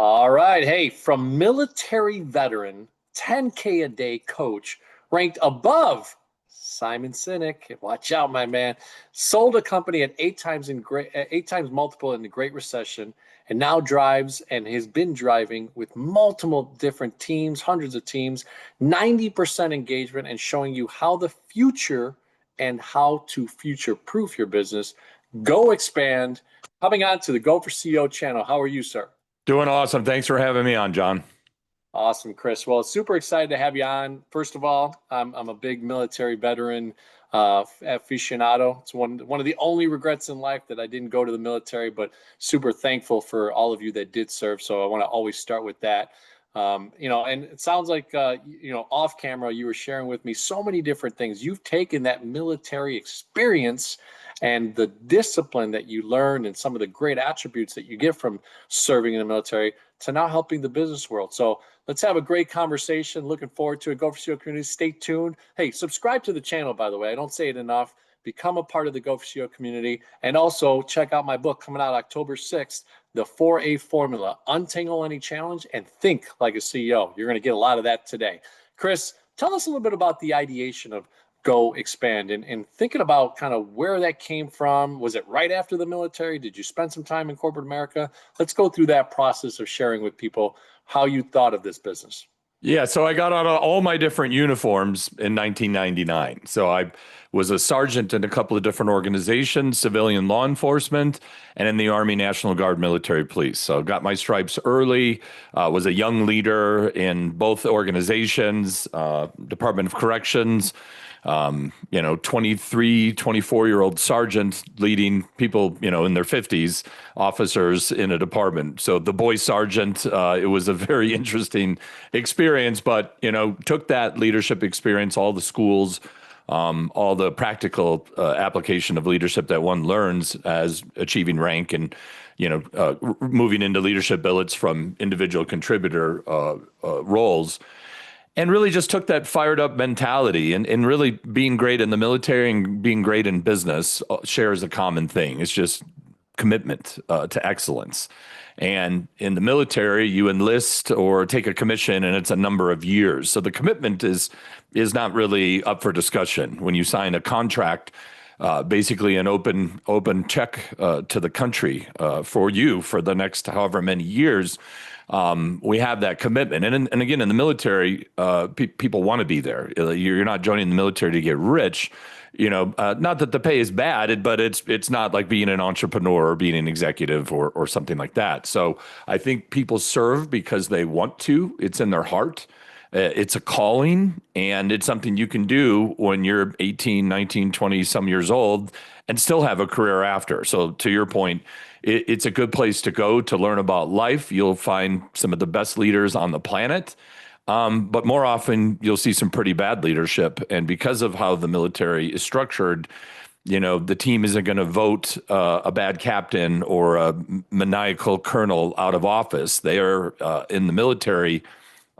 All right. Hey, from military veteran, 10K a day coach, ranked above Simon Sinek. Watch out, my man. Sold a company at eight times multiple in the Great Recession, and now drives and has been driving with multiple different teams, hundreds of teams, 90% engagement, and showing you how the future and how to future proof your business. Go expand. Coming on to the Go for CEO channel. How are you, sir? Doing awesome. Thanks for having me on, John. Awesome, Chris. Well, super excited to have you on. First of all, I'm a big military veteran aficionado. It's one of the only regrets in life that I didn't go to the military, but super thankful for all of you that did serve. So I want to always start with that. And it sounds like off camera you were sharing with me so many different things. You've taken that military experience and the discipline that you learned and some of the great attributes that you get from serving in the military to now helping the business world. So let's have a great conversation. Looking forward to it. Go for CEO community. Stay tuned. Hey, subscribe to the channel, by the way. I don't say it enough. Become a part of the Go for CEO community. And also check out my book coming out October 6th, The 4A Formula, Untangle Any Challenge and Think Like a CEO. You're going to get a lot of that today. Chris, tell us a little bit about the ideation of Go Expand and thinking about kind of where that came from. Was it right after the military? Did you spend some time in corporate America? Let's go through that process of sharing with people how you thought of this business. Yeah, so I got out of all my different uniforms in 1999. So I was a sergeant in a couple of different organizations, civilian law enforcement, and in the Army National Guard military police. So got my stripes early, was a young leader in both organizations, Department of Corrections, 23, 24-year-old sergeant leading people, in their 50s, officers in a department. So the boy sergeant, it was a very interesting experience, but, took that leadership experience, all the schools, all the practical application of leadership that one learns as achieving rank and, moving into leadership billets from individual contributor roles. And really just took that fired up mentality and really being great in the military and being great in business shares a common thing. It's just commitment to excellence. And in the military, you enlist or take a commission and it's a number of years. So the commitment is not really up for discussion. When you sign a contract, basically an open check to the country for you for the next however many years, we have that commitment. And again, in the military, people want to be there. You're not joining the military to get rich. Not that the pay is bad, but it's not like being an entrepreneur or being an executive or something like that. So I think people serve because they want to. It's in their heart. It's a calling, and it's something you can do when you're 18, 19, 20 some years old and still have a career after. So to your point, it's a good place to go to learn about life. You'll find some of the best leaders on the planet. But more often you'll see some pretty bad leadership. And because of how the military is structured, the team isn't going to vote a bad captain or a maniacal colonel out of office. They are in the military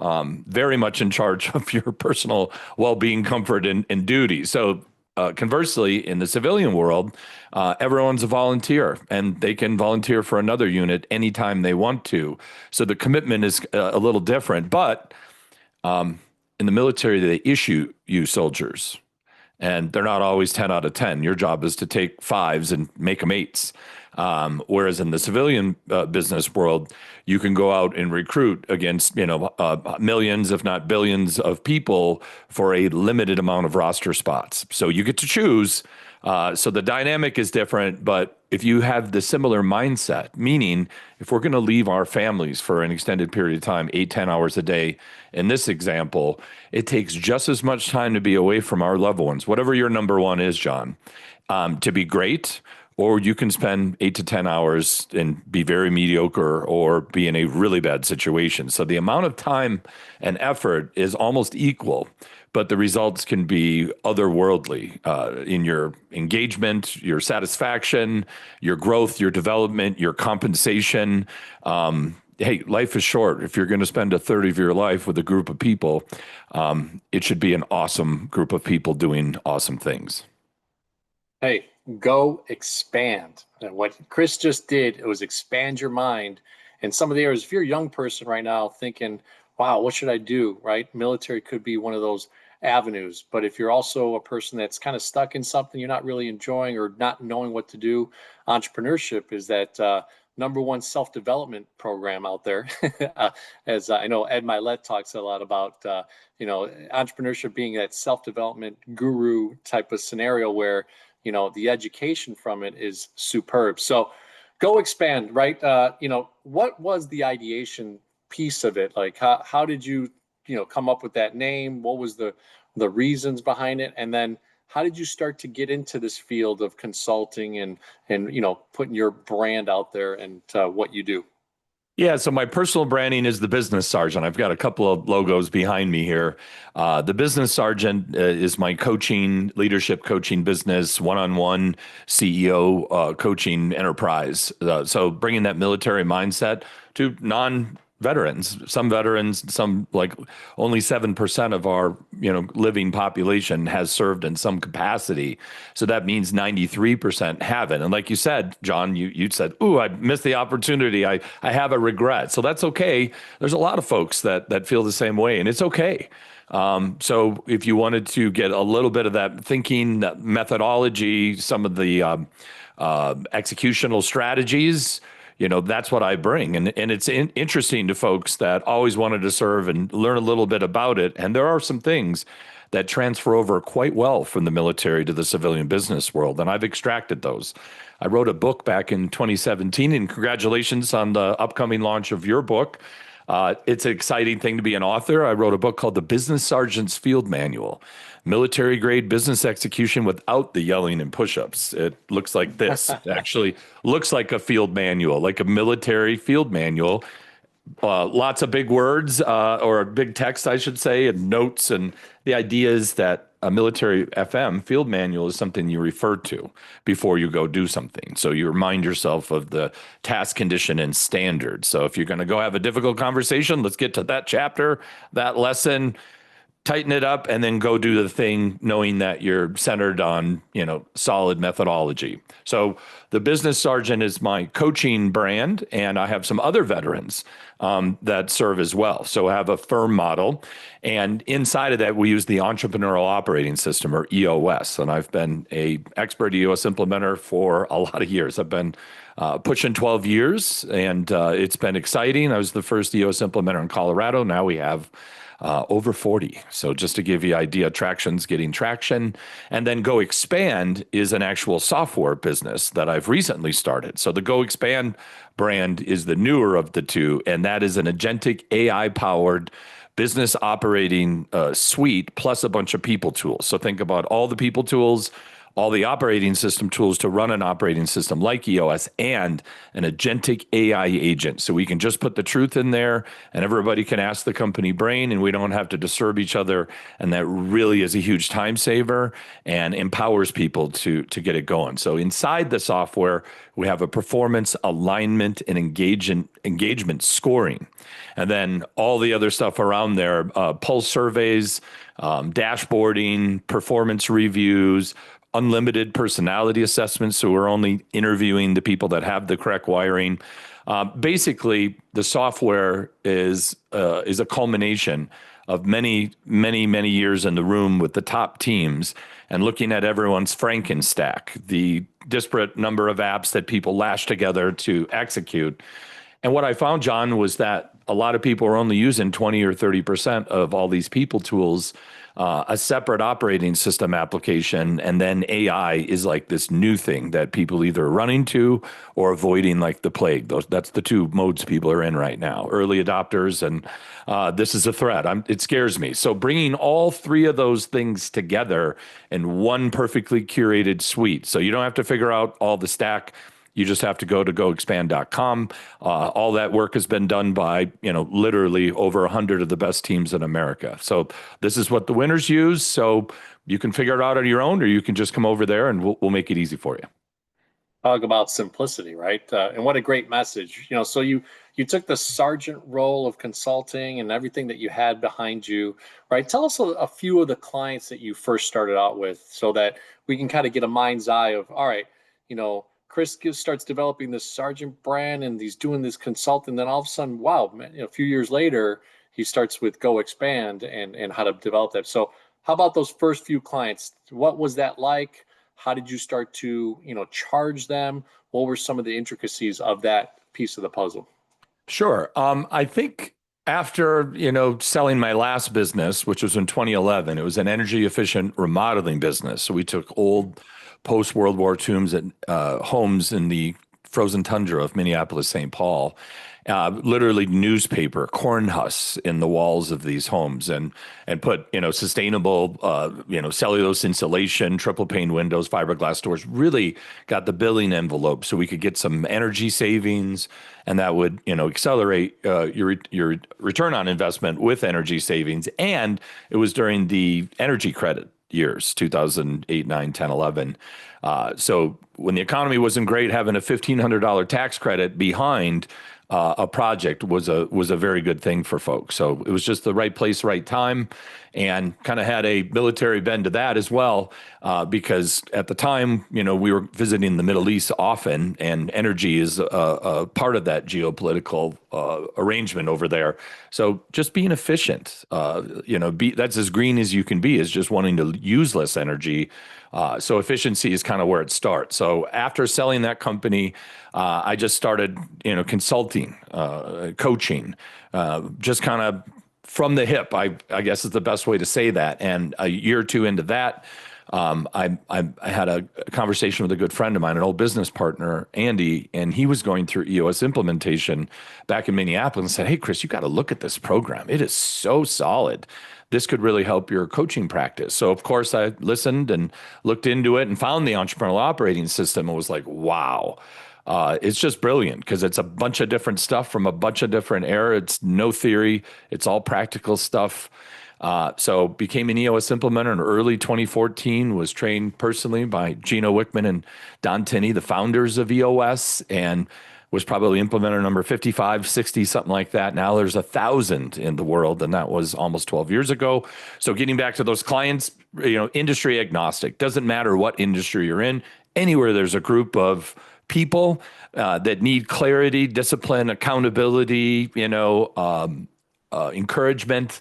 very much in charge of your personal well-being, comfort, and duty. So conversely, in the civilian world, everyone's a volunteer and they can volunteer for another unit anytime they want to. So the commitment is a little different, but in the military, they issue you soldiers and they're not always 10 out of 10. Your job is to take fives and make them eights. Whereas in the civilian business world, you can go out and recruit against, millions, if not billions of people for a limited amount of roster spots. So you get to choose. So the dynamic is different, but if you have the similar mindset, meaning if we're going to leave our families for an extended period of time, 8, 10 hours a day, in this example, it takes just as much time to be away from our loved ones, whatever your number one is, John, to be great. Or you can spend 8 to 10 hours and be very mediocre or be in a really bad situation. So the amount of time and effort is almost equal, but the results can be otherworldly in your engagement, your satisfaction, your growth, your development, your compensation. Hey, life is short. If you're going to spend a third of your life with a group of people, it should be an awesome group of people doing awesome things. Hey, go expand. And what Chris just did, it was expand your mind And some of the areas, if you're a young person right now thinking, wow, what should I do, right? Military could be one of those avenues. But if you're also a person that's kind of stuck in something you're not really enjoying or not knowing what to do, entrepreneurship is that number one self-development program out there. As I know Ed Milet talks a lot about, entrepreneurship being that self-development guru type of scenario where, the education from it is superb. So go expand, right? What was the ideation piece of it? Like, how did you, come up with that name? What was the reasons behind it? And then how did you start to get into this field of consulting and putting your brand out there and what you do? Yeah, so my personal branding is the Business Sergeant. I've got a couple of logos behind me here. The Business Sergeant is my coaching, leadership coaching business, one-on-one CEO coaching enterprise. So bringing that military mindset to non-veterans, some veterans, some like only 7% of our living population has served in some capacity. So that means 93% haven't. And like you said, John, you said, "Ooh, I missed the opportunity. I have a regret." So that's okay. There's a lot of folks that feel the same way, and it's okay. So if you wanted to get a little bit of that thinking, that methodology, some of the executional strategies, that's what I bring. And it's interesting to folks that always wanted to serve and learn a little bit about it. And there are some things that transfer over quite well from the military to the civilian business world. And I've extracted those. I wrote a book back in 2017, and congratulations on the upcoming launch of your book. It's an exciting thing to be an author. I wrote a book called The Business Sergeant's Field Manual, military grade business execution without the yelling and push-ups. It looks like this. It actually looks like a field manual, like a military field manual. Lots of big words or big text, I should say, and notes. And the idea is that a military FM field manual is something you refer to before you go do something. So you remind yourself of the task, condition, and standard. So if you're going to go have a difficult conversation, let's get to that chapter, that lesson, tighten it up, and then go do the thing knowing that you're centered on, solid methodology. So the Business Sergeant is my coaching brand, and I have some other veterans that serve as well. So I have a firm model, and inside of that, we use the Entrepreneurial Operating System, or EOS. And I've been a expert EOS implementer for a lot of years. I've been pushing 12 years, and it's been exciting. I was the first EOS implementer in Colorado. Now we have over 40. So just to give you an idea, Traction's getting traction. And then Go Expand is an actual software business that I've recently started. So the Go Expand brand is the newer of the two, and that is an agentic AI-powered business operating suite plus a bunch of people tools. So think about all the people tools, all the operating system tools to run an operating system like EOS, and an agentic AI agent. So we can just put the truth in there and everybody can ask the company brain and we don't have to disturb each other. And that really is a huge time saver and empowers people to get it going. So inside the software, we have a performance, alignment, and engagement scoring. And then all the other stuff around there, pulse surveys, dashboarding, performance reviews, unlimited personality assessments. So we're only interviewing the people that have the correct wiring. Basically, the software is a culmination of many, many, many years in the room with the top teams and looking at everyone's Frankenstack, the disparate number of apps that people lash together to execute. And what I found, John, was that a lot of people are only using 20 or 30% of all these people tools, a separate operating system application, and then AI is like this new thing that people either are running to or avoiding like the plague. That's the two modes people are in right now, early adopters, and this is a threat. It scares me. So bringing all three of those things together in one perfectly curated suite. So you don't have to figure out all the stack. You just have to go to goexpand.com. All that work has been done by, literally over 100 of the best teams in America. So this is what the winners use. So you can figure it out on your own, or you can just come over there and we'll make it easy for you. Talk about simplicity, right? And what a great message. So you took the sergeant role of consulting and everything that you had behind you, right? Tell us a few of the clients that you first started out with so that we can kind of get a mind's eye of, all right, Chris starts developing this Sargent brand and he's doing this consulting. Then all of a sudden, wow, man, a few years later, he starts with Go Expand and how to develop that. So how about those first few clients? What was that like? How did you start to, charge them? What were some of the intricacies of that piece of the puzzle? Sure. I think after, selling my last business, which was in 2011, it was an energy efficient remodeling business. So we took old post World War II homes in the frozen tundra of Minneapolis, St. Paul, literally newspaper, corn husks in the walls of these homes and put, sustainable, cellulose insulation, triple pane windows, fiberglass doors, really got the billing envelope so we could get some energy savings and that would, accelerate your return on investment with energy savings. And it was during the energy credit years, 2008, 9, 10, 11. So when the economy wasn't great, having a $1,500 tax credit behind a project was a very good thing for folks. So it was just the right place, right time, and kind of had a military bend to that as well, because at the time, we were visiting the Middle East often, and energy is a part of that geopolitical arrangement over there. So just being efficient, that's as green as you can be, is just wanting to use less energy. So efficiency is kind of where it starts. So after selling that company, I just started, consulting, coaching, just kind of from the hip, I guess is the best way to say that. And a year or two into that, I had a conversation with a good friend of mine, an old business partner, Andy, and he was going through EOS implementation back in Minneapolis and said, "Hey, Chris, you got to look at this program. It is so solid. This could really help your coaching practice." So of course I listened and looked into it and found the entrepreneurial operating system and was like, wow. It's just brilliant because it's a bunch of different stuff from a bunch of different era. It's no theory. It's all practical stuff. So became an EOS implementer in early 2014, was trained personally by Gino Wickman and Don Tinney, the founders of EOS, and was probably implementer number 55, 60, something like that. Now there's 1,000 in the world, and that was almost 12 years ago. So getting back to those clients, industry agnostic. Doesn't matter what industry you're in. Anywhere there's a group of people that need clarity, discipline, accountability, encouragement.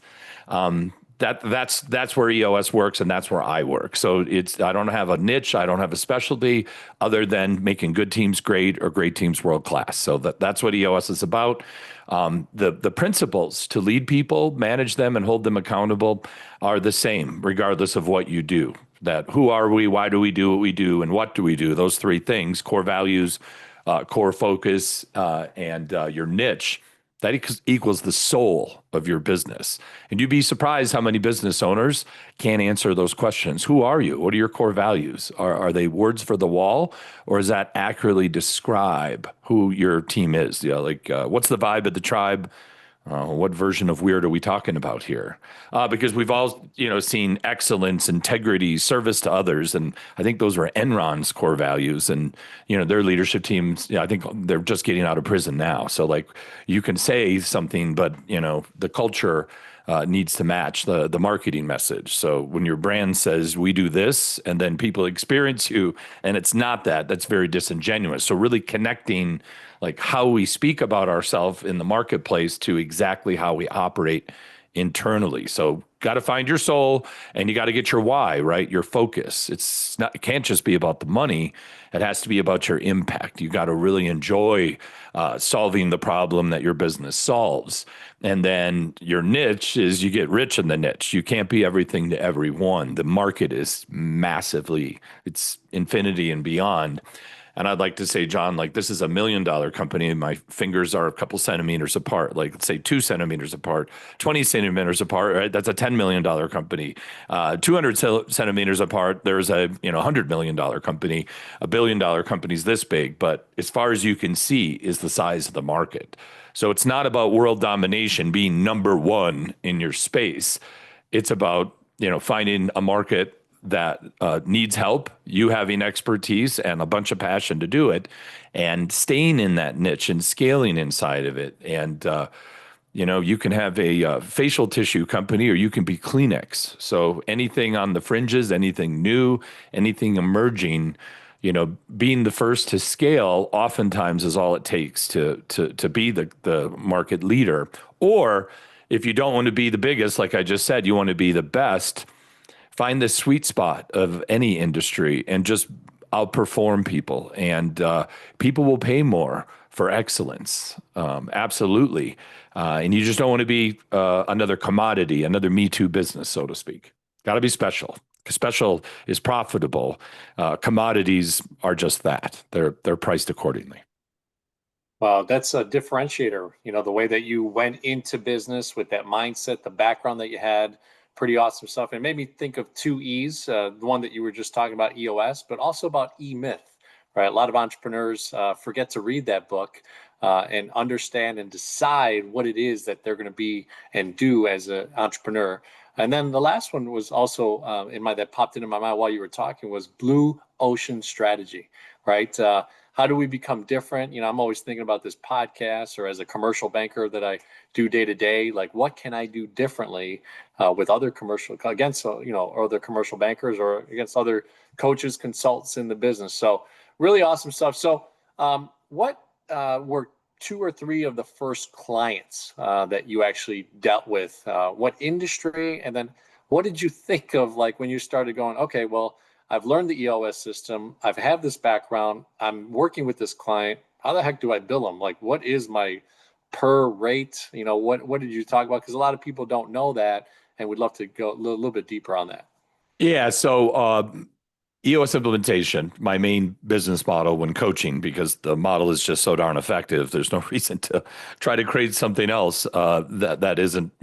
That's where EOS works, and that's where I work. So I don't have a niche, I don't have a specialty other than making good teams great or great teams world class. So that's what EOS is about. The principles to lead people, manage them, and hold them accountable are the same, regardless of what you do. That who are we, why do we do what we do, and what do we do? Those three things: core values, core focus, and your niche. That equals the soul of your business. And you'd be surprised how many business owners can't answer those questions. Who are you? What are your core values? Are they words for the wall, or does that accurately describe who your team is? What's the vibe of the tribe? What version of weird are we talking about here? Because we've all, seen excellence, integrity, service to others, and I think those were Enron's core values. And their leadership teams, I think they're just getting out of prison now. So you can say something, but the culture needs to match the marketing message. So when your brand says we do this, and then people experience you, and it's not that, that's very disingenuous. So really connecting how we speak about ourselves in the marketplace to exactly how we operate internally. So got to find your soul, and you got to get your why, right? Your focus. It can't just be about the money. It has to be about your impact. You got to really enjoy solving the problem that your business solves. And then your niche is you get rich in the niche. You can't be everything to everyone. The market is massively, it's infinity and beyond. And I'd like to say, John, this is $1 million company, and my fingers are a couple centimeters apart, let's say 2 centimeters apart, 20 centimeters apart, right? That's a $10 million company. 200 centimeters apart, there's a $100 million company. $1 billion company's this big, but as far as you can see is the size of the market. So it's not about world domination, being number one in your space. It's about, finding a market that needs help, you having expertise and a bunch of passion to do it, and staying in that niche and scaling inside of it. And, you can have a facial tissue company, or you can be Kleenex. So anything on the fringes, anything new, anything emerging, being the first to scale oftentimes is all it takes to be the market leader. Or if you don't want to be the biggest, like I just said, you want to be the best, find the sweet spot of any industry and just outperform people. And people will pay more for excellence. Absolutely. And you just don't want to be another commodity, another Me Too business, so to speak. Got to be special. Special is profitable. Commodities are just that. They're priced accordingly. Well, that's a differentiator. The way that you went into business with that mindset, the background that you had, pretty awesome stuff. It made me think of two E's, the one that you were just talking about, EOS, but also about E-Myth, right? A lot of entrepreneurs forget to read that book and understand and decide what it is that they're going to be and do as an entrepreneur. And then the last one was also that popped into my mind while you were talking was blue ocean strategy, right? How do we become different? I'm always thinking about this podcast or as a commercial banker that I do day to day, like what can I do differently with other or other commercial bankers or against other coaches, consultants in the business. So really awesome stuff. So what were two or three of the first clients that you actually dealt with? What industry? And then what did you think of like when you started going, okay, well, I've learned the EOS system. I've had this background. I'm working with this client. How the heck do I bill them? Like, what is my per rate? What did you talk about? Because a lot of people don't know that, and we'd love to go a little bit deeper on that. Yeah. So EOS implementation, my main business model when coaching, because the model is just so darn effective. There's no reason to try to create something else that isn't,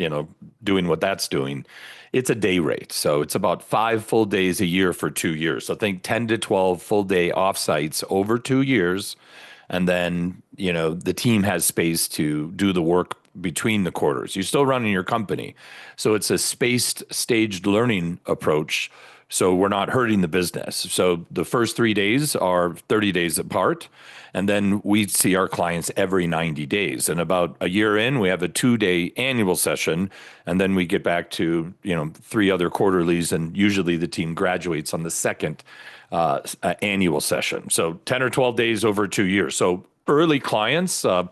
doing what that's doing. It's a day rate. So it's about 5 full days a year for 2 years. So think 10 to 12 full day offsites over 2 years. And then, the team has space to do the work between the quarters. You're still running your company. So it's a spaced, staged learning approach. So we're not hurting the business. So the first 3 days are 30 days apart. And then we see our clients every 90 days. And about a year in, we have a 2-day annual session. And then we get back to, 3 other quarterlies. And usually the team graduates on the second annual session. So 10 or 12 days over 2 years. So early clients, a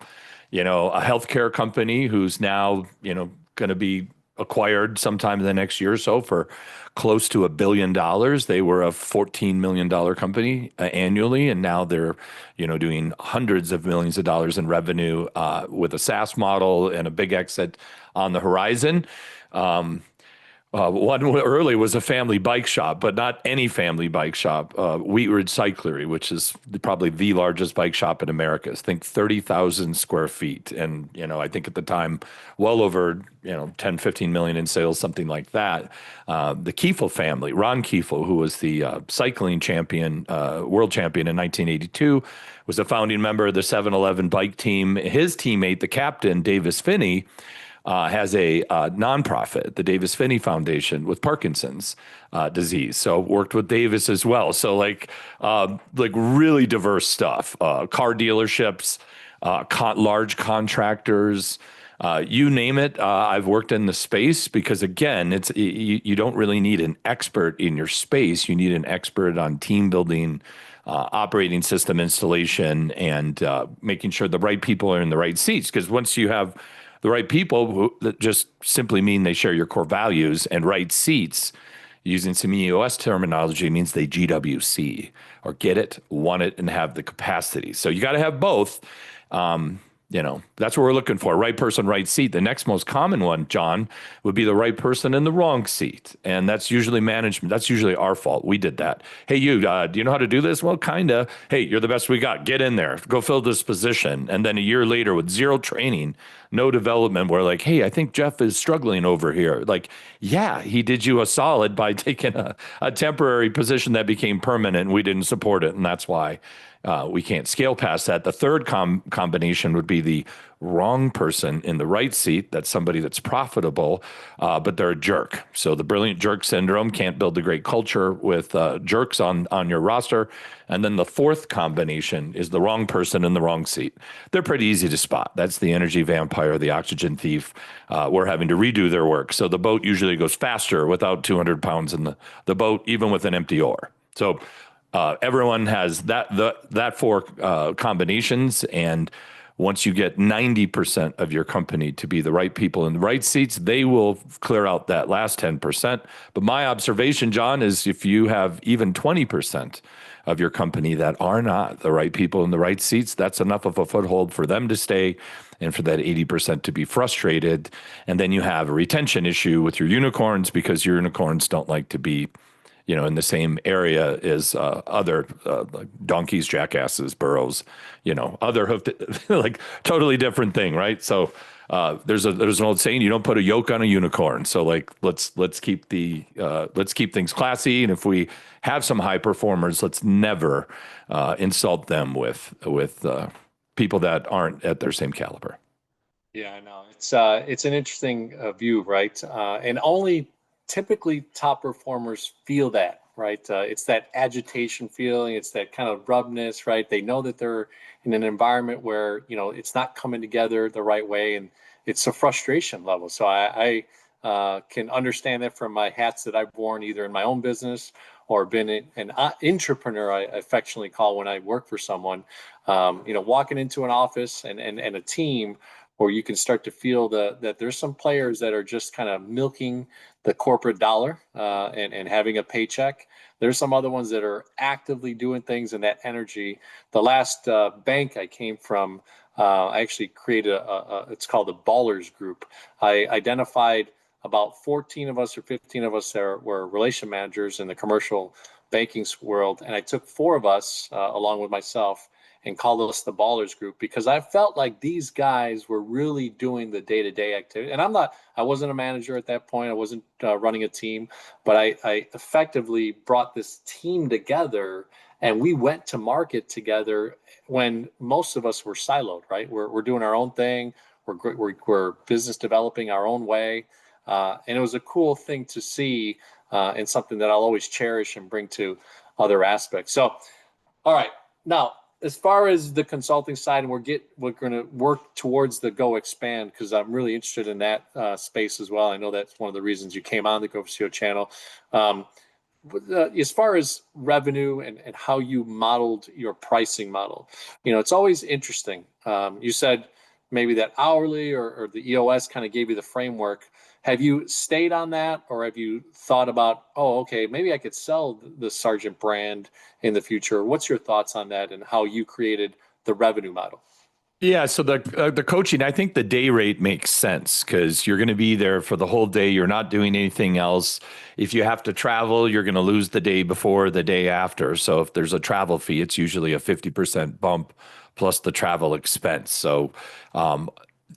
healthcare company who's now, going to be acquired sometime in the next year or so for close to $1 billion. They were a $14 million company annually, and now they're, doing hundreds of millions of dollars in revenue with a SaaS model and a big exit on the horizon. One early was a family bike shop, but not any family bike shop. Wheatridge Cyclery, which is probably the largest bike shop in America. I think 30,000 square feet. And, I think at the time, well over, 10, 15 million in sales, something like that. The Kiefel family, Ron Kiefel, who was the cycling champion, world champion in 1982, was a founding member of the 7-Eleven bike team. His teammate, the captain, Davis Finney, has a nonprofit, the Davis Finney Foundation, with Parkinson's disease. So worked with Davis as well. So like really diverse stuff. Car dealerships, large contractors, you name it. I've worked in the space because again, it's you don't really need an expert in your space. You need an expert on team building, operating system installation, and making sure the right people are in the right seats. Because once you have the right people that just simply mean they share your core values, and right seats, using some EOS terminology, means they GWC or get it, want it, and have the capacity. So you got to have both. That's what we're looking for. Right person, right seat. The next most common one, John, would be the right person in the wrong seat. And that's usually management. That's usually our fault. We did that. Hey, do you know how to do this? Well, kind of. Hey, you're the best we got. Get in there. Go fill this position. And then a year later with zero training, no development, we're like, hey, I think Jeff is struggling over here. Like, yeah, he did you a solid by taking a temporary position that became permanent, and we didn't support it. And that's why we can't scale past that. The third combination would be the wrong person in the right seat. That's somebody that's profitable, but they're a jerk. So the brilliant jerk syndrome, can't build a great culture with jerks on your roster. And then the fourth combination is the wrong person in the wrong seat. They're pretty easy to spot. That's the energy vampire, the oxygen thief. We're having to redo their work. So the boat usually goes faster without 200 pounds in the boat, even with an empty oar. So Everyone has that four combinations, and once you get 90% of your company to be the right people in the right seats, they will clear out that last 10%. But my observation, John, is if you have even 20% of your company that are not the right people in the right seats, that's enough of a foothold for them to stay and for that 80% to be frustrated. And then you have a retention issue with your unicorns because your unicorns don't like to be, in the same area as other like donkeys, jackasses, burros, other hoofed, like totally different thing, right? So there's an old saying: you don't put a yoke on a unicorn. So like let's keep things classy, and if we have some high performers, let's never insult them with people that aren't at their same caliber. Yeah, I know. It's an interesting view, right? And only typically top performers feel that, right? It's that agitation feeling. It's that kind of rubness, right? They know that they're in an environment where it's not coming together the right way, and it's a frustration level. So I can understand that from my hats that I've worn either in my own business or been an entrepreneur, I affectionately call when I work for someone. Walking into an office and a team where you can start to feel that there's some players that are just kind of milking the corporate dollar and having a paycheck. There's some other ones that are actively doing things in that energy. The last bank I came from, I actually created it's called the Ballers Group. I identified about 14 of us or 15 of us there were relation managers in the commercial banking world. And I took four of us along with myself and called us the Ballers Group because I felt like these guys were really doing the day-to-day activity. And I wasn't a manager at that point. I wasn't running a team, but I effectively brought this team together and we went to market together when most of us were siloed, right? We're doing our own thing. We're business developing our own way. And it was a cool thing to see and something that I'll always cherish and bring to other aspects. So, all right. Now, as far as the consulting side, and we're going to work towards the Go Expand because I'm really interested in that space as well. I know that's one of the reasons you came on the Go CEO channel. As far as revenue and how you modeled your pricing model, it's always interesting. You said maybe that hourly or the EOS kind of gave you the framework. Have you stayed on that, or have you thought about, oh, okay, maybe I could sell the Sargent brand in the future? What's your thoughts on that and how you created the revenue model? Yeah, so the coaching, I think the day rate makes sense because you're going to be there for the whole day. You're not doing anything else. If you have to travel, you're going to lose the day before, the day after. So if there's a travel fee, it's usually a 50% bump plus the travel expense. So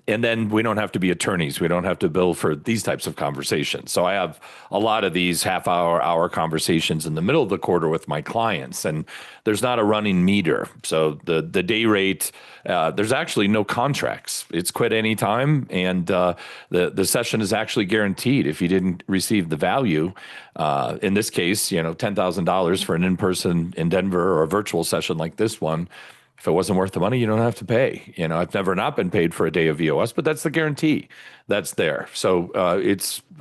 and then we don't have to be attorneys. We don't have to bill for these types of conversations. So I have a lot of these hour conversations in the middle of the quarter with my clients, and there's not a running meter. So the day rate, there's actually no contracts. It's quit any time, and the session is actually guaranteed. If you didn't receive the value, in this case, $10,000 for an in-person in Denver or a virtual session like this one. If it wasn't worth the money, you don't have to pay. I've never not been paid for a day of EOS, but that's the guarantee that's there. So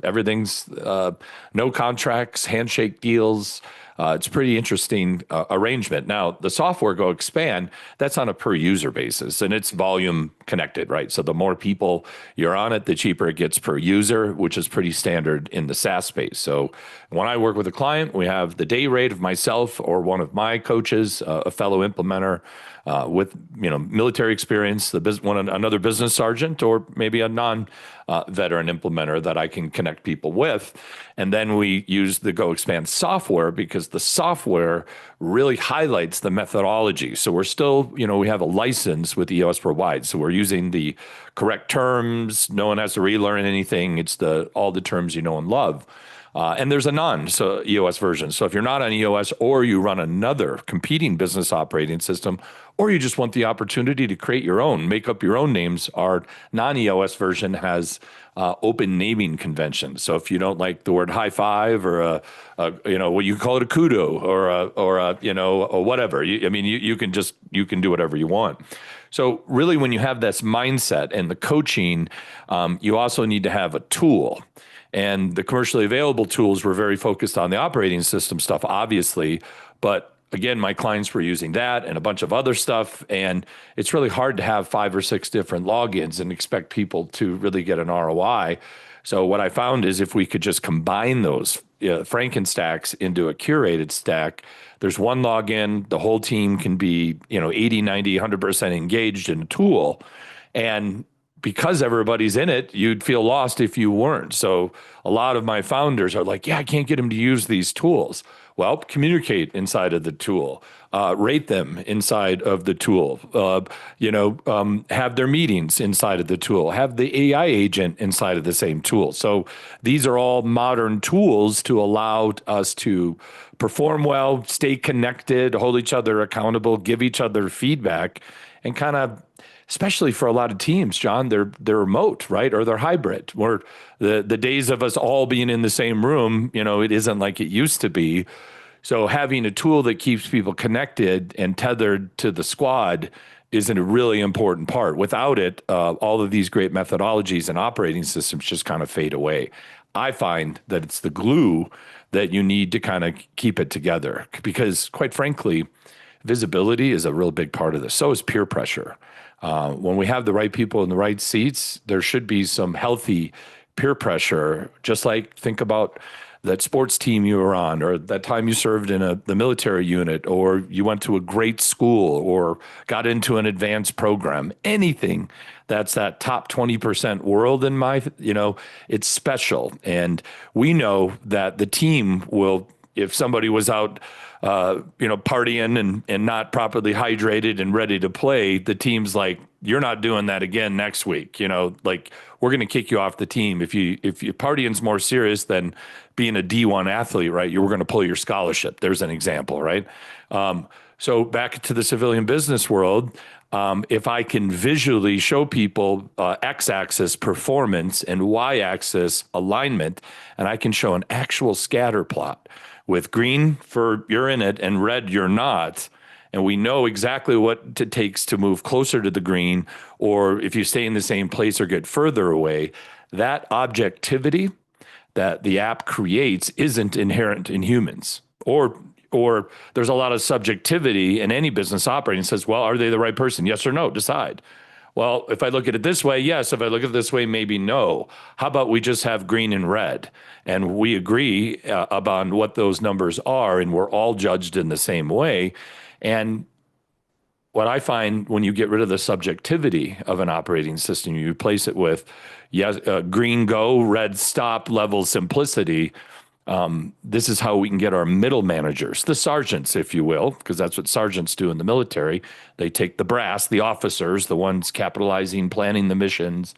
everything's no contracts, handshake deals. It's a pretty interesting arrangement. Now, the software Go Expand, that's on a per user basis and it's volume connected, right? So the more people you're on it, the cheaper it gets per user, which is pretty standard in the SaaS space. So when I work with a client, we have the day rate of myself or one of my coaches, a fellow implementer with military experience, another business sergeant, or maybe a non-veteran implementer that I can connect people with. And then we use the Go Expand software because the software really highlights the methodology. So we're still, we have a license with EOS Provide. So we're using the correct terms. No one has to relearn anything. It's all the terms you know and love. And there's a EOS version. So if you're not on EOS or you run another competing business operating system, or you just want the opportunity to create your own, make up your own names, our non-EOS version has open naming conventions. So if you don't like the word high five or what you call it a kudo or whatever, you can do whatever you want. So really, when you have this mindset and the coaching, you also need to have a tool. And the commercially available tools were very focused on the operating system stuff, obviously, but again, my clients were using that and a bunch of other stuff. And it's really hard to have 5 or 6 different logins and expect people to really get an ROI. So what I found is if we could just combine those Frankenstacks into a curated stack, there's one login, the whole team can be, 80, 90, 100% engaged in a tool. And because everybody's in it, you'd feel lost if you weren't. So a lot of my founders are like, yeah, I can't get them to use these tools. Well, communicate inside of the tool, rate them inside of the tool, have their meetings inside of the tool, have the AI agent inside of the same tool. So these are all modern tools to allow us to perform well, stay connected, hold each other accountable, give each other feedback, and kind of, especially for a lot of teams, John, they're remote, right? Or they're hybrid, where the days of us all being in the same room, it isn't like it used to be. So having a tool that keeps people connected and tethered to the squad is a really important part. Without it, all of these great methodologies and operating systems just kind of fade away. I find that it's the glue that you need to kind of keep it together, because quite frankly, visibility is a real big part of this. So is peer pressure. When we have the right people in the right seats, there should be some healthy peer pressure. Just like think about that sports team you were on, or that time you served in the military unit, or you went to a great school, or got into an advanced program. Anything that's that top 20% world in it's special. And we know that the team will, if somebody was out partying and not properly hydrated and ready to play, the team's like, you're not doing that again next week. We're going to kick you off the team. If you partying's more serious than being a D1 athlete, right? We're going to pull your scholarship. There's an example, right? So back to the civilian business world, if I can visually show people x-axis performance and y-axis alignment, and I can show an actual scatter plot with green for you're in it and red you're not, and we know exactly what it takes to move closer to the green, or if you stay in the same place or get further away, that objectivity that the app creates isn't inherent in humans. Or there's a lot of subjectivity in any business operating. It says, well, are they the right person? Yes or no, decide. Well, if I look at it this way, yes. If I look at it this way, maybe no. How about we just have green and red, and we agree about what those numbers are, and we're all judged in the same way. And what I find when you get rid of the subjectivity of an operating system, you replace it with green go, red stop level simplicity. This is how we can get our middle managers, the sergeants, if you will, because that's what sergeants do in the military. They take the brass, the officers, the ones capitalizing, planning the missions,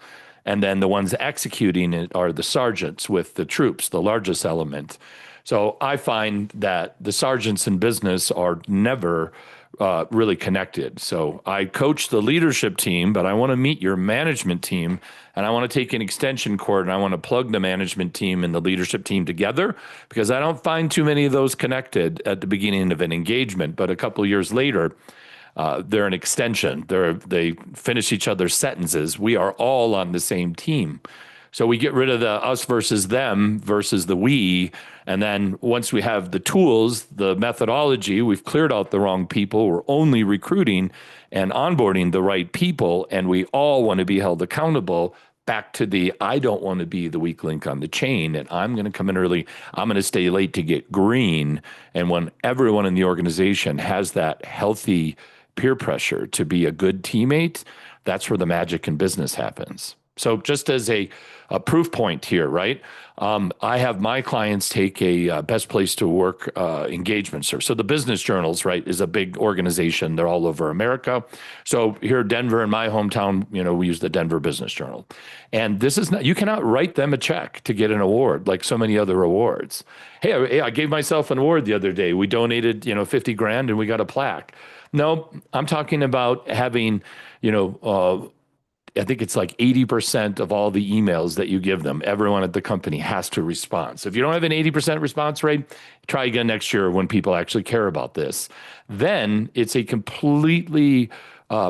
and then the ones executing it are the sergeants with the troops, the largest element. So I find that the sergeants in business are never really connected. So I coach the leadership team, but I want to meet your management team, and I want to take an extension cord and I want to plug the management team and the leadership team together, because I don't find too many of those connected at the beginning of an engagement. But a couple of years later, they're an extension. They finish each other's sentences. We are all on the same team. So we get rid of the us versus them versus the we. And then once we have the tools, the methodology, we've cleared out the wrong people. We're only recruiting and onboarding the right people. And we all want to be held accountable back to I don't want to be the weak link on the chain, and I'm going to come in early. I'm going to stay late to get green. And when everyone in the organization has that healthy peer pressure to be a good teammate, that's where the magic in business happens. So just as a proof point here, right? I have my clients take a best place to work engagement survey. So the Business Journals, right, is a big organization. They're all over America. So here in Denver, in my hometown, we use the Denver Business Journal. And this is not, you cannot write them a check to get an award like so many other awards. Hey, I gave myself an award the other day. We donated, 50 grand and we got a plaque. No, I'm talking about having, I think it's like 80% of all the emails that you give them, everyone at the company has to respond. So if you don't have an 80% response rate, try again next year when people actually care about this. Then it's a completely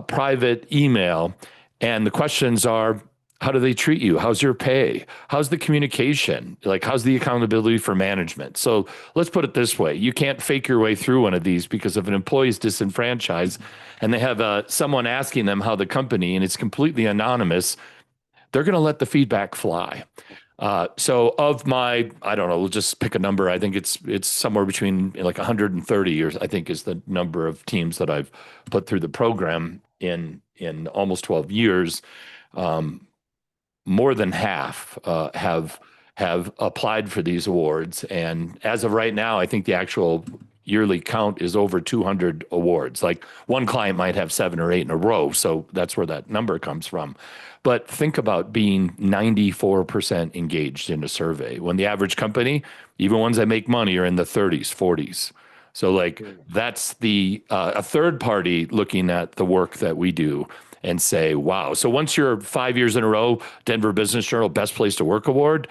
private email. And the questions are, How do they treat you? How's your pay? How's the communication? Like, how's the accountability for management? So let's put it this way. You can't fake your way through one of these, because if an employee is disenfranchised and they have someone asking them how the company, and it's completely anonymous, they're going to let the feedback fly. So of my, I don't know, we'll just pick a number. I think it's somewhere between like 130 years, I think, is the number of teams that I've put through the program in almost 12 years. Um, More than half have applied for these awards, and as of right now, I think the actual yearly count is over 200 awards. Like, one client might have 7 or 8 in a row, so that's where that number comes from. But think about being 94% engaged in a survey when the average company, even ones that make money, are in the 30s, 40s. So like, that's the a third party looking at the work that we do and say, wow. So once you're 5 years in a row, Denver Business Journal Best Place to Work Award,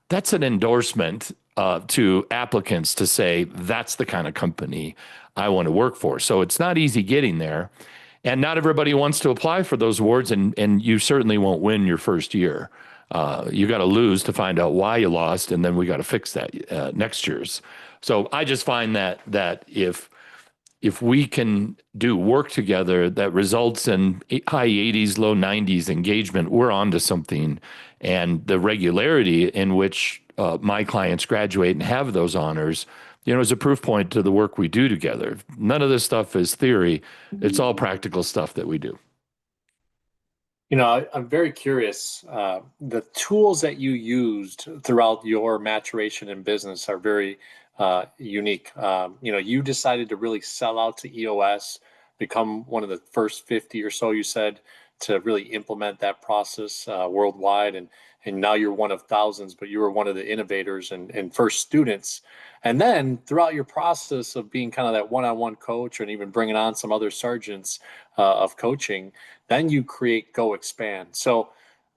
that's an endorsement to applicants to say, that's the kind of company I want to work for. So it's not easy getting there. And not everybody wants to apply for those awards, and you certainly won't win your first year. You got to lose to find out why you lost, and then we got to fix that next year's. So I just find that if we can do work together that results in high 80s, low 90s engagement, we're onto something. And the regularity in which my clients graduate and have those honors, is a proof point to the work we do together. None of this stuff is theory. It's all practical stuff that we do. I'm very curious. The tools that you used throughout your maturation in business are very unique. You decided to really sell out to EOS, become one of the first 50 or so, you said, to really implement that process worldwide. And now you're one of thousands, but you were one of the innovators and first students. And then throughout your process of being kind of that one-on-one coach and even bringing on some other sergeants of coaching, then you create Go Expand. So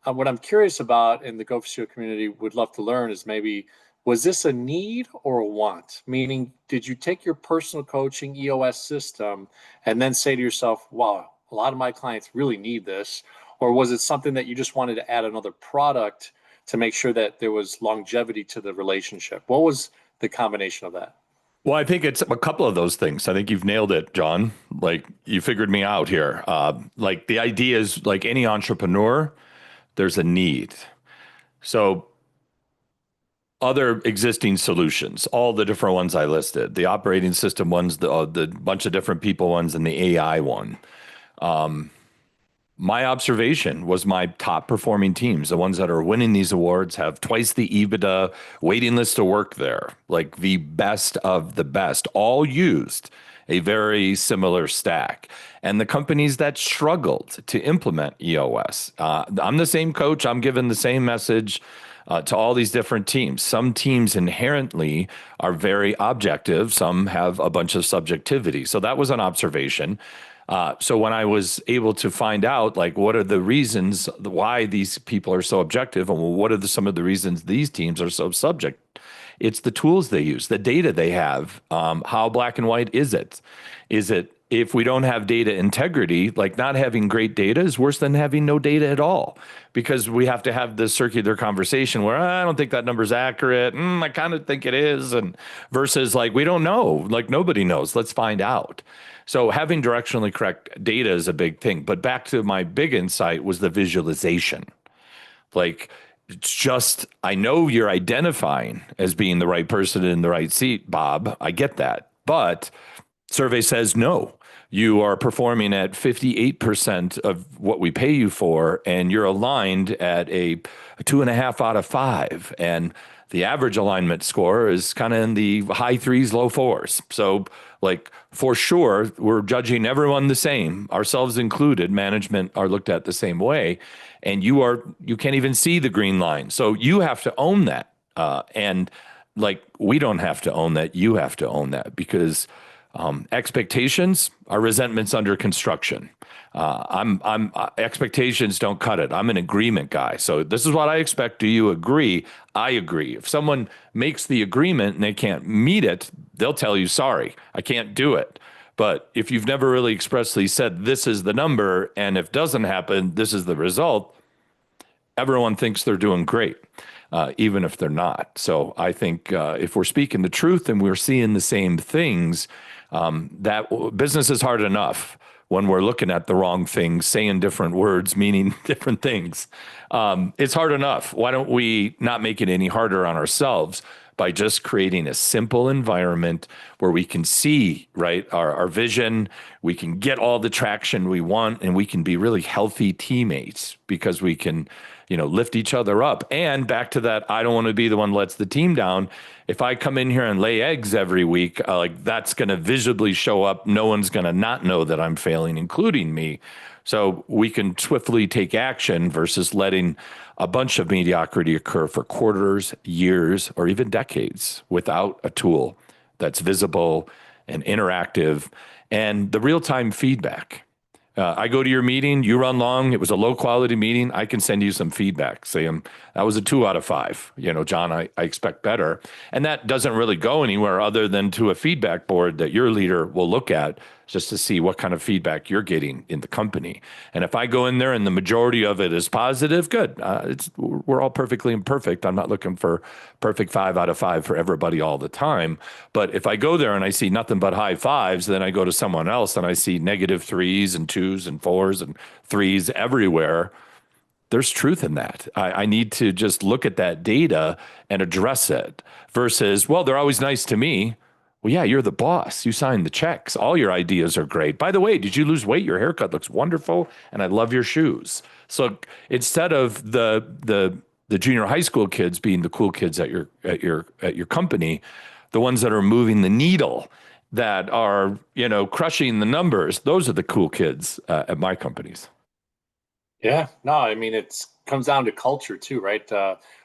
what I'm curious about in the Go Ficio community, would love to learn is maybe, was this a need or a want? Meaning, did you take your personal coaching EOS system and then say to yourself, wow, a lot of my clients really need this? Or was it something that you just wanted to add another product to make sure that there was longevity to the relationship? What was the combination of that? Well, I think it's a couple of those things. I think you've nailed it, John. Like, you figured me out here. Like, the idea is, like any entrepreneur, there's a need. So other existing solutions, all the different ones I listed, the operating system ones, the bunch of different people ones, and the AI one. My observation was my top performing teams, the ones that are winning these awards, have twice the EBITDA, waiting list to work there, like the best of the best, all used a very similar stack. And the companies that struggled to implement EOS, I'm the same coach, I'm giving the same message to all these different teams. Some teams inherently are very objective, some have a bunch of subjectivity. So that was an observation. So when I was able to find out, like, what are the reasons why these people are so objective, and what are some of the reasons these teams are so subject, it's the tools they use, the data they have. How black and white is it? Is it, if we don't have data integrity, like, not having great data is worse than having no data at all, because we have to have this circular conversation where, I don't think that number's accurate. I kind of think it is. And versus, like, we don't know, like, nobody knows. Let's find out. So having directionally correct data is a big thing. But back to my big insight was the visualization. Like, it's just, I know you're identifying as being the right person in the right seat, Bob. I get that. But survey says no. You are performing at 58% of what we pay you for, and you're aligned at a 2.5 out of 5. And the average alignment score is kind of in the high 3s, low 4s. So, like, for sure, we're judging everyone the same, ourselves included. Management are looked at the same way, and you can't even see the green line. So you have to own that. And like, we don't have to own that. You have to own that, because expectations are resentments under construction. Expectations don't cut it. I'm an agreement guy. So this is what I expect. Do you agree? I agree. If someone makes the agreement and they can't meet it, they'll tell you, sorry, I can't do it. But if you've never really expressly said, this is the number, and if it doesn't happen, this is the result, everyone thinks they're doing great, even if they're not. So I think if we're speaking the truth and we're seeing the same things, that business is hard enough when we're looking at the wrong things, saying different words, meaning different things. It's hard enough. Why don't we not make it any harder on ourselves by just creating a simple environment where we can see, right, our vision, we can get all the traction we want, and we can be really healthy teammates because we can, lift each other up. And back to that, I don't want to be the one that lets the team down. If I come in here and lay eggs every week, like that's going to visibly show up. No one's going to not know that I'm failing, including me. So we can swiftly take action versus letting a bunch of mediocrity occur for quarters, years, or even decades without a tool that's visible and interactive and the real-time feedback. I go to your meeting, you run long, it was a low quality meeting, I can send you some feedback saying that was a 2 out of 5. John, I expect better. And that doesn't really go anywhere other than to a feedback board that your leader will look at just to see what kind of feedback you're getting in the company. And if I go in there and the majority of it is positive, good. We're all perfectly imperfect. I'm not looking for perfect 5 out of 5 for everybody all the time. But if I go there and I see nothing but high fives, then I go to someone else and I see -3s and 2s and 4s and 3s everywhere. There's truth in that. I need to just look at that data and address it versus, well, they're always nice to me. Well, yeah, you're the boss. You signed the checks. All your ideas are great. By the way, did you lose weight? Your haircut looks wonderful, and I love your shoes. So instead of the junior high school kids being the cool kids at your company, the ones that are moving the needle, that are crushing the numbers, those are the cool kids at my companies. Yeah, no, I mean, it's comes down to culture too, right?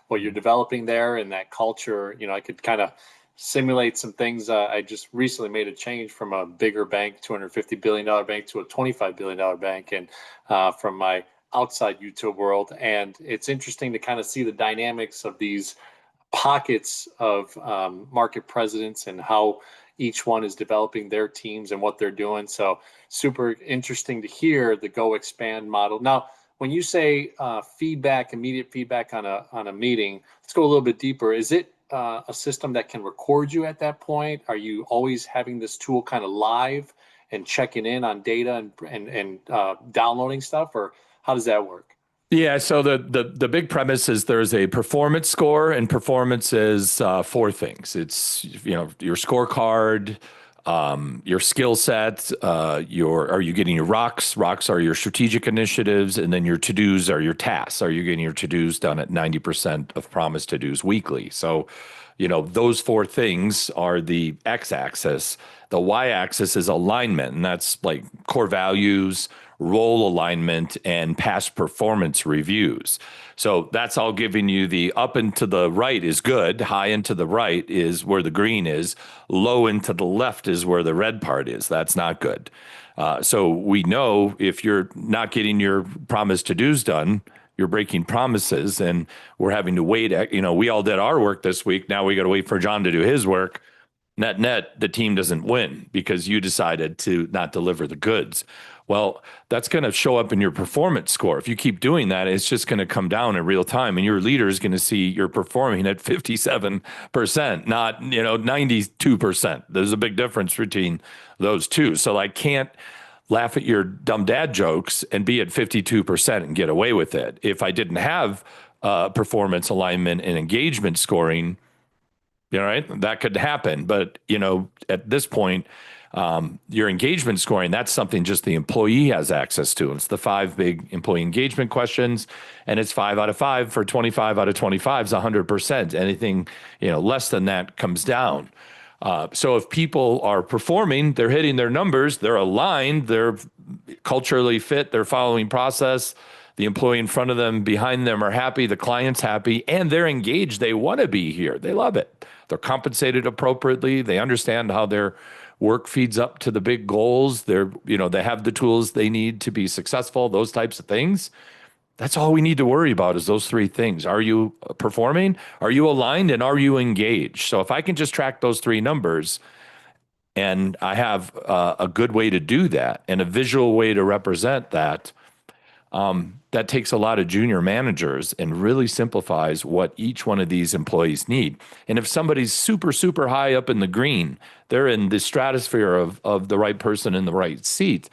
What you're developing there and that culture, I could kind of simulate some things. I just recently made a change from a bigger bank, $250 billion bank, to a $25 billion bank, and from my outside YouTube world. And it's interesting to kind of see the dynamics of these pockets of market presidents and how each one is developing their teams and what they're doing. So super interesting to hear the go expand model. Now, when you say feedback, immediate feedback on a meeting, let's go a little bit deeper. Is it a system that can record you at that point? Are you always having this tool kind of live and checking in on data and downloading stuff, or how does that work? Yeah, so the big premise is there's a performance score, and performance is 4 things. It's your scorecard, your skill set, are you getting your rocks? Rocks are your strategic initiatives, and then your to-dos are your tasks. Are you getting your to-dos done at 90% of promised to-dos weekly? So, those 4 things are the x-axis. The y-axis is alignment, and that's like core values, role alignment, and past performance reviews. So that's all giving you the up and to the right is good, high and to the right is where the green is, low and to the left is where the red part is. That's not good. So we know if you're not getting your promised to-dos done, you're breaking promises, and we're having to wait. We all did our work this week. Now we got to wait for John to do his work. Net, the team doesn't win because you decided to not deliver the goods. Well, that's going to show up in your performance score. If you keep doing that, it's just going to come down in real time, and your leader is going to see you're performing at 57%, not 92%. There's a big difference between those two. So I can't laugh at your dumb dad jokes and be at 52% and get away with it. If I didn't have performance alignment and engagement scoring, right, that could happen. But at this point, your engagement scoring, that's something just the employee has access to. It's the 5 big employee engagement questions, and it's 5 out of 5 for 25 out of 25 is 100%. Anything, less than that comes down. So if people are performing, they're hitting their numbers, they're aligned, they're culturally fit, they're following process, the employee in front of them, behind them are happy, the client's happy, and they're engaged. They want to be here. They love it. They're compensated appropriately. They understand how their work feeds up to the big goals. They have the tools they need to be successful, those types of things. That's all we need to worry about is those 3 things. Are you performing? Are you aligned? And are you engaged? So if I can just track those 3 numbers, and I have a good way to do that and a visual way to represent that, that takes a lot of junior managers and really simplifies what each one of these employees need. And if somebody's super, super high up in the green, they're in the stratosphere of the right person in the right seat.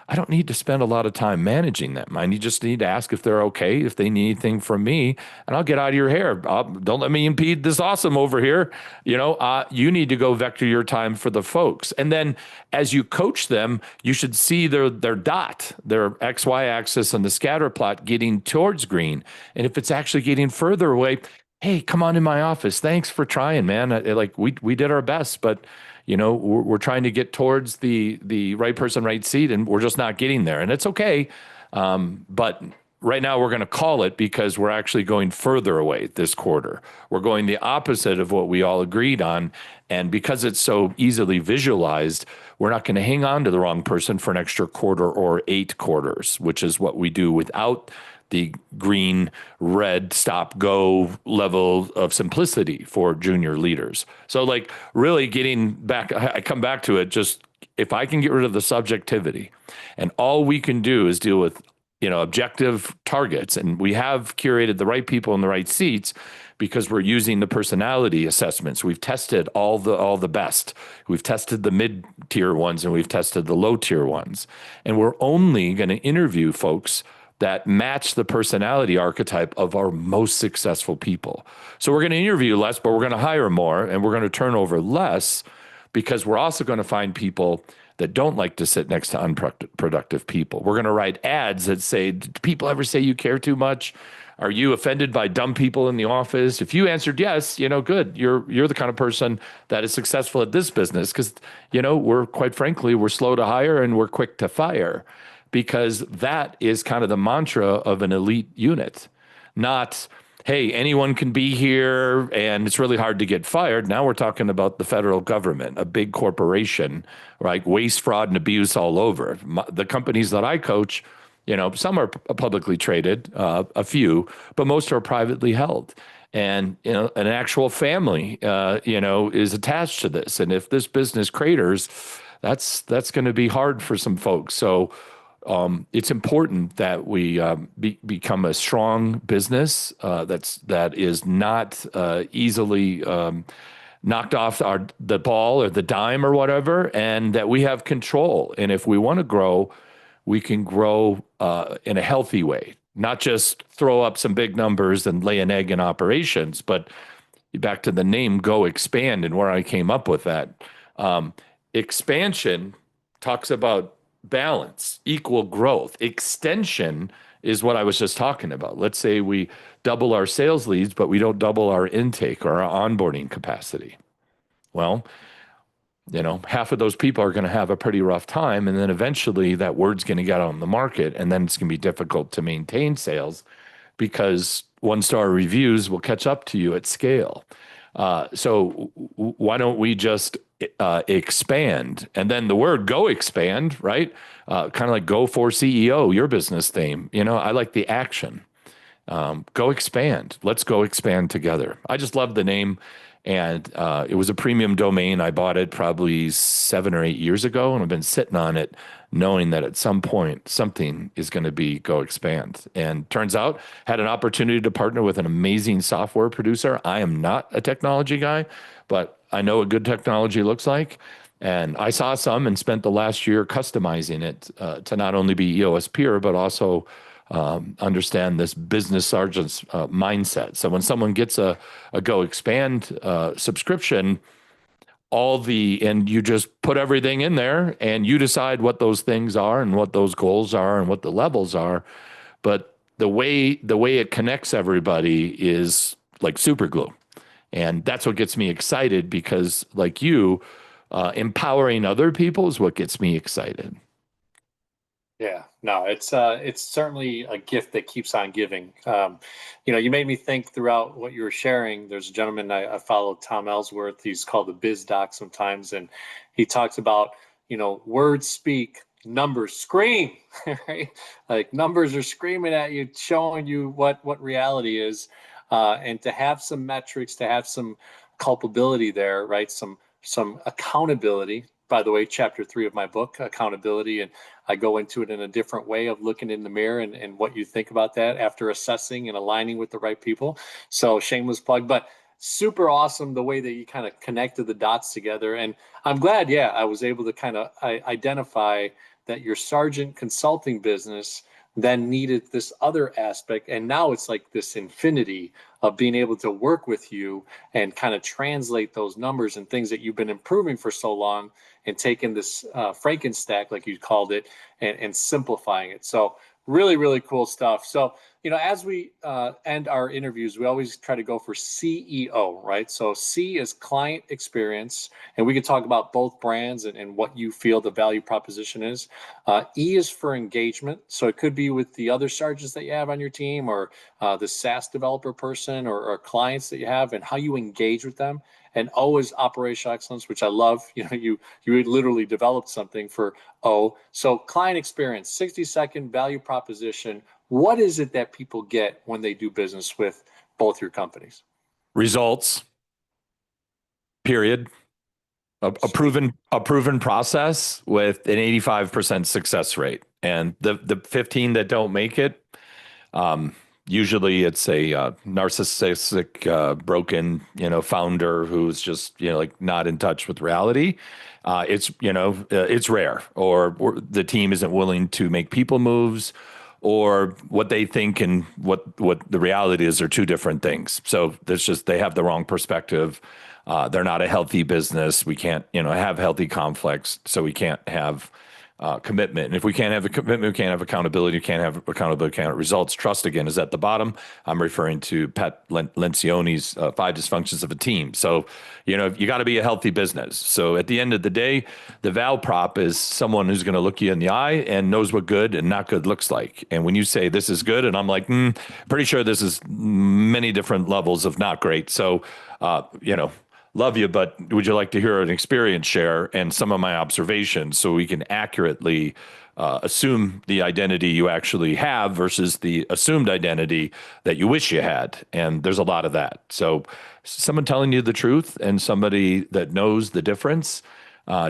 I don't need to spend a lot of time managing them. I just need to ask if they're okay, if they need anything from me, and I'll get out of your hair. Don't let me impede this awesome over here. You need to go vector your time for the folks. And then as you coach them, you should see their dot, their XY axis and the scatter plot getting towards green. And if it's actually getting further away, hey, come on in my office. Thanks for trying, man. Like we did our best, but we're trying to get towards the right person, right seat, and we're just not getting there. And it's okay. But right now we're going to call it because we're actually going further away this quarter. We're going the opposite of what we all agreed on. And because it's so easily visualized, we're not going to hang on to the wrong person for an extra quarter or 8 quarters, which is what we do without the green, red, stop, go level of simplicity for junior leaders. So like really getting back, I come back to it, just if I can get rid of the subjectivity and all we can do is deal with, objective targets, and we have curated the right people in the right seats because we're using the personality assessments. We've tested all the best. We've tested the mid-tier ones and we've tested the low-tier ones. And we're only going to interview folks that match the personality archetype of our most successful people. So we're going to interview less, but we're going to hire more, and we're going to turn over less because we're also going to find people that don't like to sit next to unproductive people. We're going to write ads that say, do people ever say you care too much? Are you offended by dumb people in the office? If you answered yes, good. You're the kind of person that is successful at this business because, we're quite frankly, we're slow to hire and we're quick to fire, because that is kind of the mantra of an elite unit, not, hey, anyone can be here and it's really hard to get fired. Now we're talking about the federal government, a big corporation, like waste, fraud, and abuse all over. The companies that I coach, some are publicly traded, a few, but most are privately held. And, an actual family, is attached to this. And if this business craters, that's going to be hard for some folks. So it's important that we become a strong business that is not easily knocked off the ball or the dime or whatever, and that we have control. And if we want to grow, we can grow in a healthy way, not just throw up some big numbers and lay an egg in operations, but back to the name, go expand, and where I came up with that. Expansion talks about balance, equal growth. Extension is what I was just talking about. Let's say we double our sales leads, but we don't double our intake or our onboarding capacity. Well, half of those people are going to have a pretty rough time. And then eventually that word's going to get on the market. And then it's going to be difficult to maintain sales because 1-star reviews will catch up to you at scale. So why don't we just expand? And then the word go expand, right? Kind of like go for CEO, your business theme. I like the action. Go expand. Let's go expand together. I just love the name. And it was a premium domain. I bought it probably 7 or 8 years ago, and I've been sitting on it knowing that at some point something is going to be go expand. And turns out, had an opportunity to partner with an amazing software producer. I am not a technology guy, but I know what good technology looks like. And I saw some and spent the last year customizing it to not only be EOS Pure, but also understand this business sergeant's mindset. So when someone gets a Go Expand subscription, and you just put everything in there and you decide what those things are and what those goals are and what the levels are. But the way it connects everybody is like super glue. And that's what gets me excited because like you, empowering other people is what gets me excited. Yeah, no, it's certainly a gift that keeps on giving. You made me think throughout what you were sharing. There's a gentleman I follow, Tom Ellsworth. He's called the Biz Doc sometimes, and he talks about, words speak, numbers scream, right? Like numbers are screaming at you, showing you what reality is, and to have some metrics, to have some culpability there, right? Some accountability, by the way, chapter 3 of my book, Accountability. And I go into it in a different way of looking in the mirror and what you think about that after assessing and aligning with the right people. So shameless plug, but super awesome the way that you kind of connected the dots together. And I'm glad, yeah, I was able to kind of identify that your Sargent consulting business then needed this other aspect. And now it's like this infinity of being able to work with you and kind of translate those numbers and things that you've been improving for so long and taking this Frankenstack, like you called it, and simplifying it. So really, really cool stuff. So, as we end our interviews, we always try to go for CEO, right? So C is client experience, and we could talk about both brands and what you feel the value proposition is. E is for engagement. So it could be with the other sergeants that you have on your team or the SaaS developer person or clients that you have and how you engage with them. And O is operational excellence, which I love. You literally developed something for O. So client experience, 60-second value proposition. What is it that people get when they do business with both your companies? Results, period. A proven process with an 85% success rate. And the 15 that don't make it, usually it's a narcissistic, broken, founder who's just, like not in touch with reality. It's rare, or the team isn't willing to make people moves, or what they think and what the reality is are two different things. So they have the wrong perspective. They're not a healthy business. We can't, have healthy conflicts. So we can't have commitment. And if we can't have a commitment, we can't have accountability. We can't have accountability, can't have results. Trust, again, is at the bottom. I'm referring to Pat Lencioni's 5 dysfunctions of a team. So, you got to be a healthy business. So at the end of the day, the Val prop is someone who's going to look you in the eye and knows what good and not good looks like. And when you say this is good, and I'm like, pretty sure this is many different levels of not great. So, love you, but would you like to hear an experience share and some of my observations so we can accurately assume the identity you actually have versus the assumed identity that you wish you had? And there's a lot of that. So someone telling you the truth and somebody that knows the difference,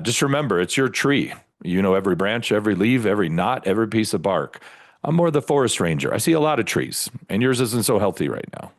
just remember, it's your tree. You know every branch, every leaf, every knot, every piece of bark. I'm more the forest ranger. I see a lot of trees, and yours isn't so healthy right now.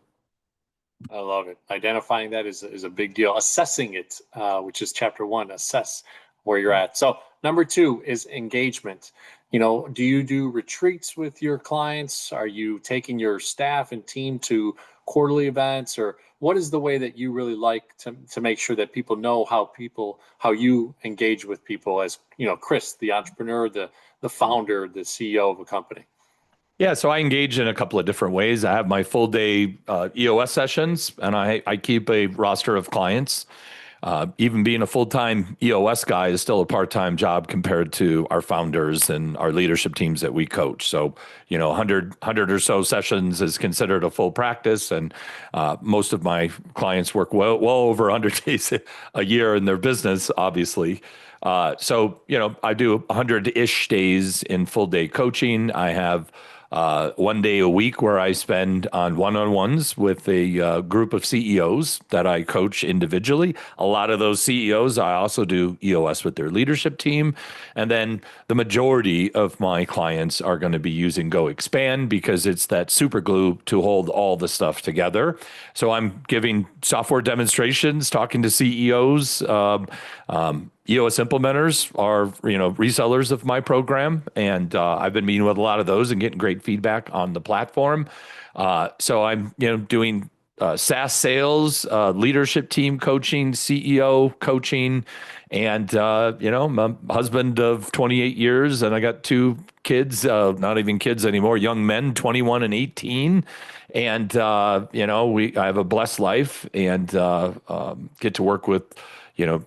I love it. Identifying that is a big deal. Assessing it, which is chapter 1, assess where you're at. So number 2 is engagement. Do you do retreats with your clients? Are you taking your staff and team to quarterly events, or what is the way that you really like to make sure that people know how you engage with people as, Chris, the entrepreneur, the founder, the CEO of a company? Yeah, so I engage in a couple of different ways. I have my full day EOS sessions, and I keep a roster of clients. Even being a full-time EOS guy is still a part-time job compared to our founders and our leadership teams that we coach. So, 100 or so sessions is considered a full practice, and most of my clients work well over 100 days a year in their business, obviously. So, I do 100-ish days in full-day coaching. I have 1 day a week where I spend on one-on-ones with a group of CEOs that I coach individually. A lot of those CEOs, I also do EOS with their leadership team. And then the majority of my clients are going to be using Go Expand because it's that super glue to hold all the stuff together. So I'm giving software demonstrations, talking to CEOs. EOS implementers are, resellers of my program, and I've been meeting with a lot of those and getting great feedback on the platform. So I'm, doing SaaS sales, leadership team coaching, CEO coaching, and I'm a husband of 28 years, and I got 2 kids, not even kids anymore, young men, 21 and 18. And I have a blessed life and get to work with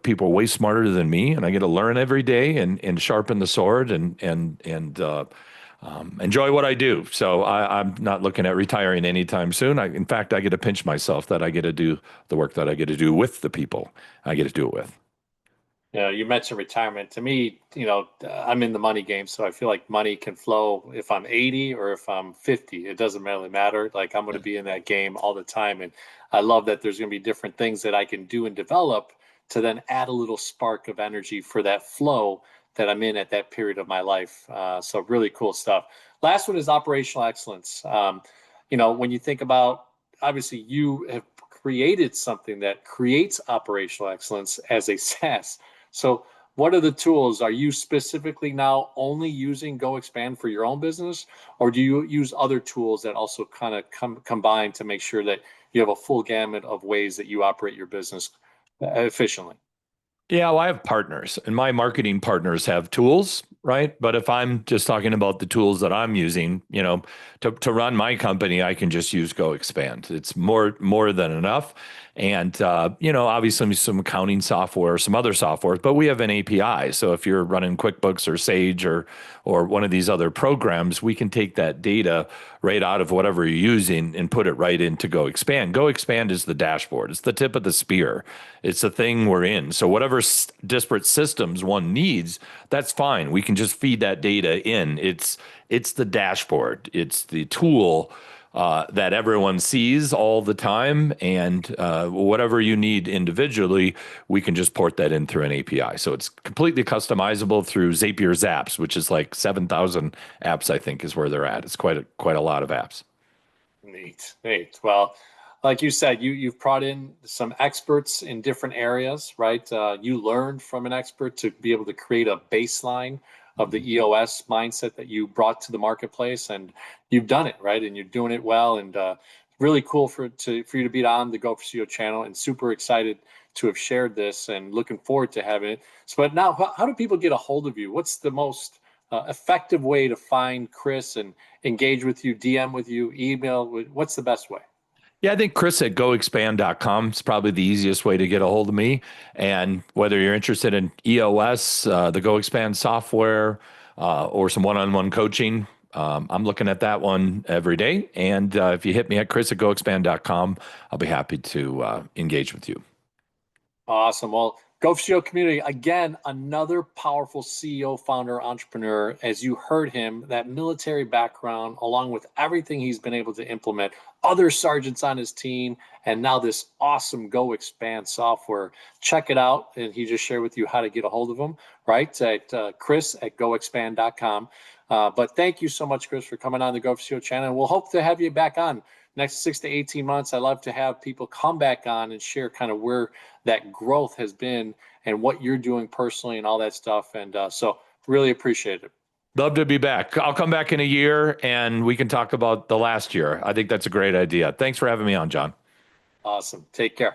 people way smarter than me, and I get to learn every day and sharpen the sword and enjoy what I do. So I'm not looking at retiring anytime soon. In fact, I get to pinch myself that I get to do the work that I get to do with the people I get to do it with. Yeah, you mentioned retirement. To me, I'm in the money game, so I feel like money can flow if I'm 80 or if I'm 50. It doesn't really matter. Like I'm going to be in that game all the time, and I love that there's going to be different things that I can do and develop to then add a little spark of energy for that flow that I'm in at that period of my life. So really cool stuff. Last one is operational excellence. When you think about, obviously you have created something that creates operational excellence as a SaaS. So what are the tools? Are you specifically now only using Go Expand for your own business, or do you use other tools that also kind of combine to make sure that you have a full gamut of ways that you operate your business efficiently? Yeah, well, I have partners, and my marketing partners have tools, right? But if I'm just talking about the tools that I'm using, to run my company, I can just use Go Expand. It's more than enough. And obviously some accounting software, some other software, but we have an API. So if you're running QuickBooks or Sage or one of these other programs, we can take that data right out of whatever you're using and put it right into Go Expand. Go Expand is the dashboard. It's the tip of the spear. It's the thing we're in. So whatever disparate systems one needs, that's fine. We can just feed that data in. It's the dashboard. It's the tool that everyone sees all the time, and whatever you need individually, we can just port that in through an API. So it's completely customizable through Zapier's apps, which is like 7,000 apps, I think, is where they're at. It's quite a lot of apps. Neat. Well, like you said, you've brought in some experts in different areas, right? You learned from an expert to be able to create a baseline of the EOS mindset that you brought to the marketplace, and you've done it, right? And you're doing it well, and really cool for you to be on the Go for CEO channel, and super excited to have shared this, and looking forward to having it. So, but now, how do people get a hold of you? What's the most effective way to find Chris and engage with you, DM with you, email? What's the best way? Yeah, I think Chris at goexpand.com is probably the easiest way to get a hold of me. And whether you're interested in EOS, the Go Expand software, or some one-on-one coaching, I'm looking at that one every day. And if you hit me at Chris at goexpand.com, I'll be happy to engage with you. Awesome. Well, Go for CEO community, again, another powerful CEO, founder, entrepreneur. As you heard him, that military background, along with everything he's been able to implement, other sergeants on his team, and now this awesome Go Expand software. Check it out. And he just shared with you how to get a hold of him, right? At Chris at goexpand.com. But thank you so much, Chris, for coming on the Go for CEO channel. And we'll hope to have you back on next 6 to 18 months. I love to have people come back on and share kind of where that growth has been and what you're doing personally and all that stuff. And so really appreciate it. Love to be back. I'll come back in a year and we can talk about the last year. I think that's a great idea. Thanks for having me on, John. Awesome. Take care.